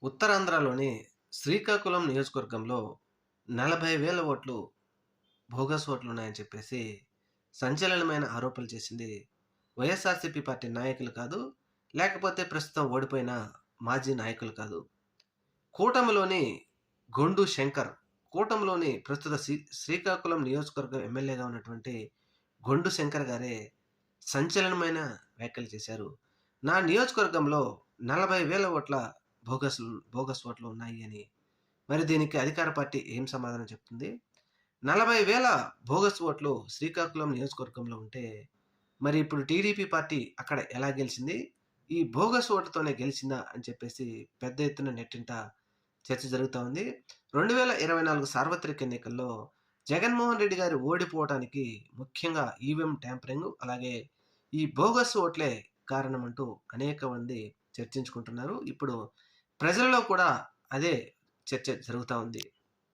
ఉత్తరాంధ్రలోని శ్రీకాకుళం నియోజకవర్గంలో 40,000 ఓట్లు బోగస్ ఓట్లున్నాయని చెప్పేసి సంచలనమైన ఆరోపణలు చేసింది వైఎస్ఆర్‌సీపీ పార్టీ నాయకులు కాదు, లేకపోతే ప్రస్తుతం ఓడిపోయిన మాజీ నాయకులు కాదు. కూటమిలోని గొండు శంకర్, కూటమిలోని ప్రస్తుత శ్రీకాకుళం నియోజకవర్గ ఎమ్మెల్యేగా ఉన్నటువంటి గొండు శంకర్ గారే సంచలనమైన వ్యాఖ్యలు చేశారు. నా నియోజకవర్గంలో 40,000 ఓట్ల బోగస్ బోగస్ ఓట్లు ఉన్నాయి అని. మరి దీనికి అధికార పార్టీ ఏం సమాధానం చెప్తుంది? 40,000 బోగస్ ఓట్లు శ్రీకాకుళం నియోజకవర్గంలో ఉంటే, మరి ఇప్పుడు టీడీపీ పార్టీ అక్కడ ఎలా గెలిచింది? ఈ బోగస్ ఓటుతోనే గెలిచిందా? అని చెప్పేసి పెద్ద ఎత్తున నెట్టింట చర్చ జరుగుతా ఉంది. 2024 సార్వత్రిక ఎన్నికల్లో జగన్మోహన్ రెడ్డి గారు ఓడిపోవటానికి ముఖ్యంగా ఈవీఎం ట్యాంపరింగ్, అలాగే ఈ బోగస్ ఓట్లే కారణమంటూ అనేక మంది చర్చించుకుంటున్నారు. ఇప్పుడు ప్రజలలో కూడా అదే చర్చ జరుగుతా ఉంది.